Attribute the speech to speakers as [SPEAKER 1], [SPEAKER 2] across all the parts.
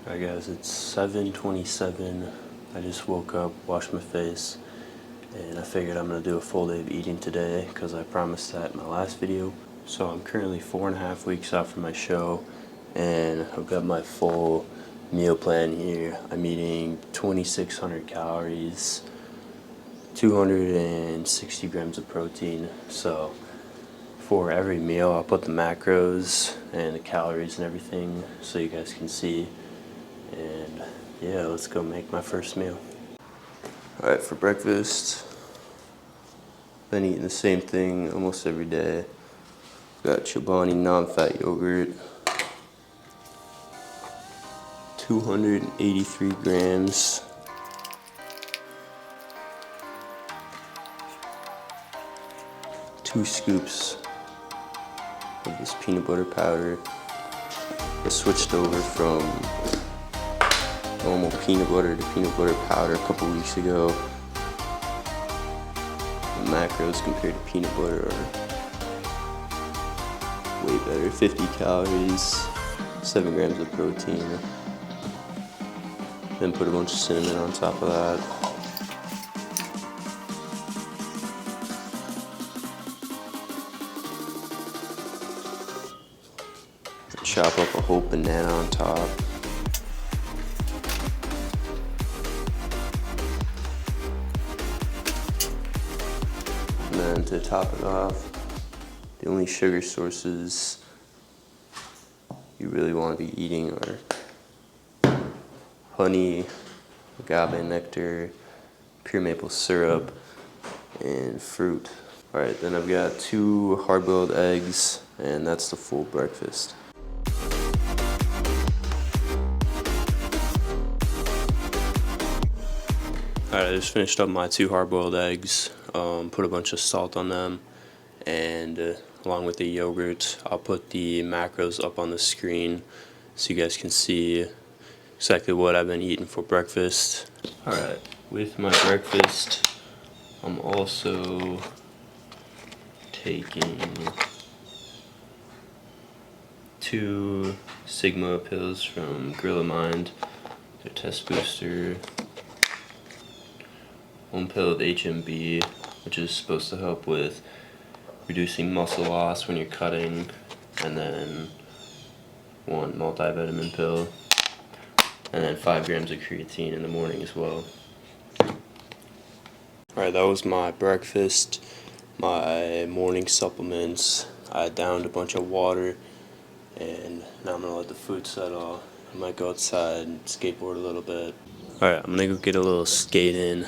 [SPEAKER 1] Alright guys, it's 7:27. I just woke up, washed my face, and I figured I'm going to do a full day of eating today because I promised that in my last video. So I'm currently 4.5 weeks out from my show, and I've got my full meal plan here. I'm eating 2,600 calories, 260 grams of protein. So for every meal I'll put the macros and the calories and everything so you guys can see. And yeah, let's go make my first meal. Alright, for breakfast, been eating the same thing almost every day. Got Chobani non-fat yogurt, 283 grams. Two scoops of this peanut butter powder. I switched over from normal peanut butter to peanut butter powder a couple weeks ago. The macros compared to peanut butter are way better. 50 calories, 7 grams of protein. Then put a bunch of cinnamon on top of that. Chop up a whole banana on top. And then to top it off, the only sugar sources you really want to be eating are honey, agave nectar, pure maple syrup, and fruit. Alright, then I've got 2 hard-boiled eggs, and that's the full breakfast. Alright, I just finished up my 2 hard-boiled eggs, put a bunch of salt on them, and along with the yogurt, I'll put the macros up on the screen so you guys can see exactly what I've been eating for breakfast. Alright, with my breakfast, I'm also taking 2 Sigma pills from Gorilla Mind, their test booster. 1 pill of HMB, which is supposed to help with reducing muscle loss when you're cutting, and then 1 multivitamin pill, and then 5 grams of creatine in the morning as well. Alright, that was my breakfast, my morning supplements. I downed a bunch of water, and now I'm going to let the food settle. I might go outside and skateboard a little bit. Alright, I'm going to go get a little skate in.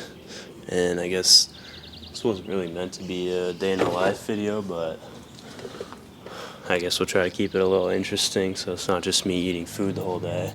[SPEAKER 1] And I guess this wasn't really meant to be a day in the life video, but I guess we'll try to keep it a little interesting so it's not just me eating food the whole day.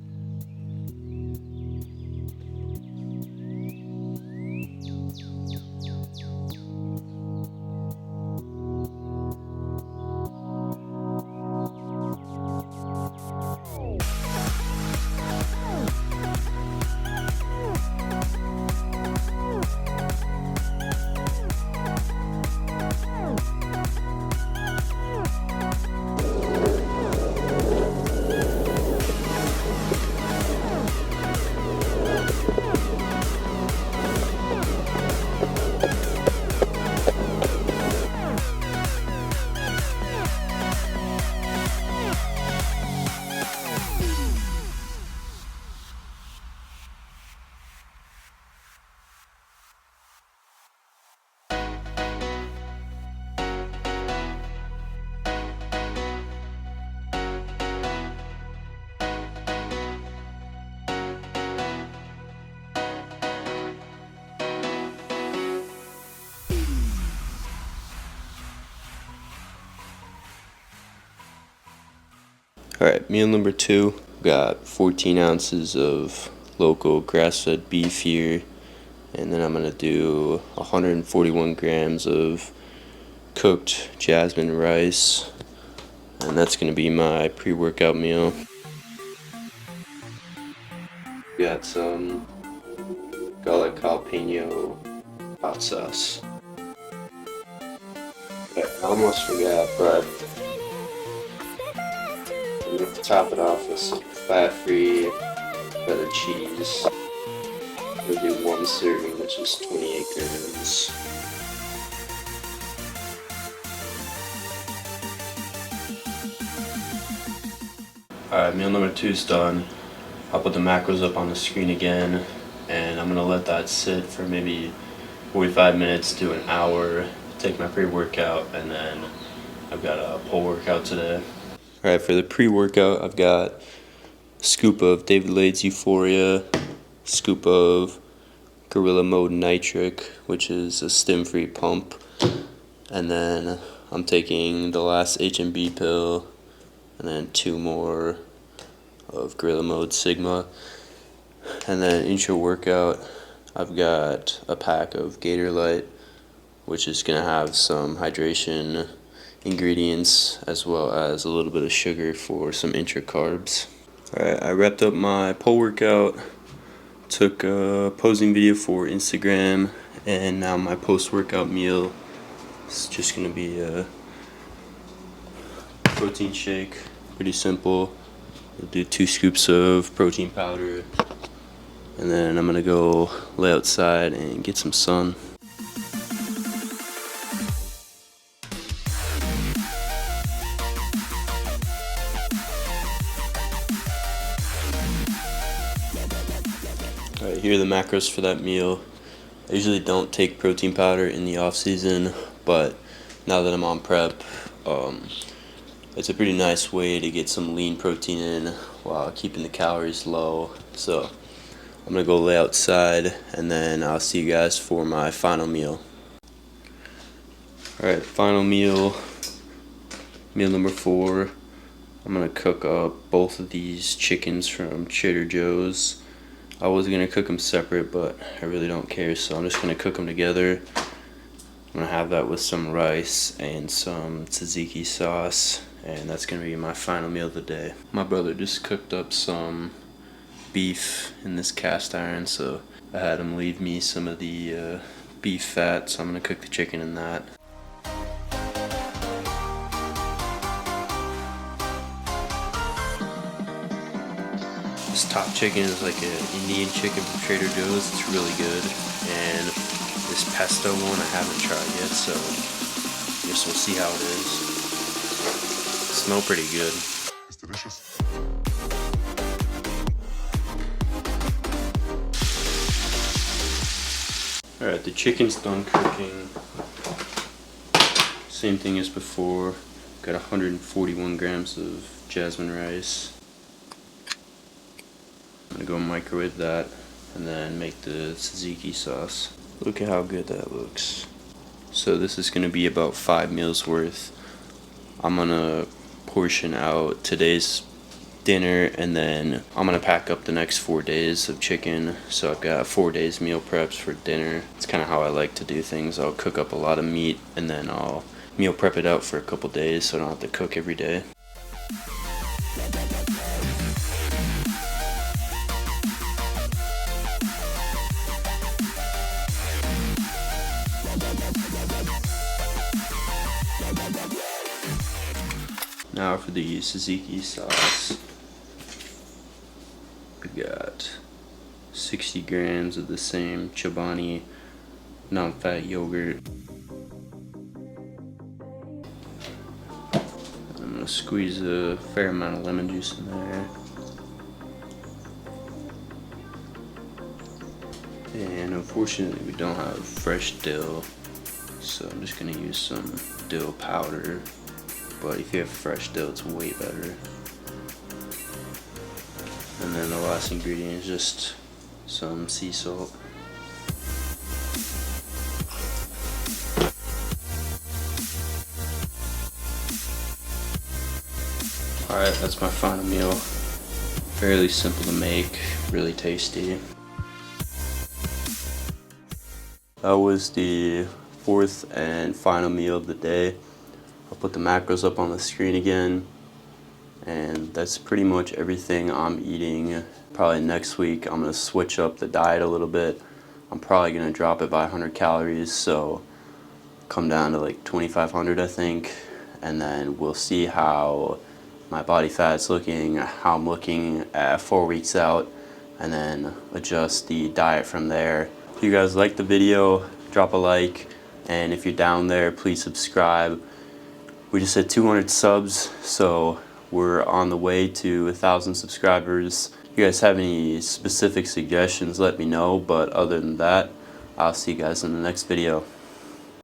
[SPEAKER 1] Alright, meal number 2, got 14 ounces of local grass-fed beef here, and then I'm going to do 141 grams of cooked jasmine rice, and that's going to be my pre-workout meal. Got some garlic jalapeno hot sauce. I almost forgot, but I'm going to top it off with some fat-free cheddar cheese. We'll do 1 serving, which is 28 grams. Alright, meal number 2 is done. I'll put the macros up on the screen again, and I'm gonna let that sit for maybe 45 minutes to an hour, take my pre-workout, and then I've got a pull workout today. Alright, for the pre-workout, I've got a scoop of David Lade's Euphoria, scoop of Gorilla Mode Nitric, which is a stim-free pump, and then I'm taking the last HMB pill, and then 2 more of Gorilla Mode Sigma. And then intro workout, I've got a pack of Gatorlyte, which is going to have some hydration ingredients as well as a little bit of sugar for some intra carbs. Alright, I wrapped up my pull workout, took a posing video for Instagram, and now my post-workout meal is just going to be a protein shake. Pretty simple. We'll do 2 scoops of protein powder, and then I'm gonna go lay outside and get some sun. Alright, here are the macros for that meal. I usually don't take protein powder in the off season, but now that I'm on prep, it's a pretty nice way to get some lean protein in while keeping the calories low. So I'm gonna go lay outside, and then I'll see you guys for my final meal. Alright, final meal number 4. I'm gonna cook up both of these chickens from Trader Joe's. I was gonna cook them separate, but I really don't care, so I'm just gonna cook them together. I'm gonna have that with some rice and some tzatziki sauce, and that's gonna be my final meal of the day. My brother just cooked up some beef in this cast iron, so I had him leave me some of the beef fat, so I'm gonna cook the chicken in that. This top chicken is like an Indian chicken from Trader Joe's. It's really good, and this pesto one I haven't tried yet, so I guess we'll see how it is. Smell pretty good.
[SPEAKER 2] It's delicious.
[SPEAKER 1] Alright, the chicken's done cooking. Same thing as before. Got 141 grams of jasmine rice. I'm gonna go microwave that and then make the tzatziki sauce. Look at how good that looks. So this is gonna be about 5 meals worth. I'm gonna portion out today's dinner, and then I'm gonna pack up the next 4 days of chicken. So I've got 4 days meal preps for dinner. It's kind of how I like to do things. I'll cook up a lot of meat, and then I'll meal prep it out for a couple days so I don't have to cook every day. Now for the tzatziki sauce, we got 60 grams of the same Chobani non-fat yogurt. I'm gonna squeeze a fair amount of lemon juice in there. And unfortunately we don't have fresh dill, so I'm just gonna use some dill powder. But if you have fresh dill, it's way better. And then the last ingredient is just some sea salt. Alright, that's my final meal. Fairly simple to make, really tasty. That was the 4th and final meal of the day. I'll put the macros up on the screen again, and that's pretty much everything I'm eating. Probably next week I'm going to switch up the diet a little bit. I'm probably going to drop it by 100 calories, so come down to like 2,500 I think, and then we'll see how my body fat's looking, how I'm looking at 4 weeks out, and then adjust the diet from there. If you guys like the video, drop a like, and if you're down there, please subscribe. We just hit 200 subs, so we're on the way to 1,000 subscribers. If you guys have any specific suggestions, let me know, but other than that, I'll see you guys in the next video.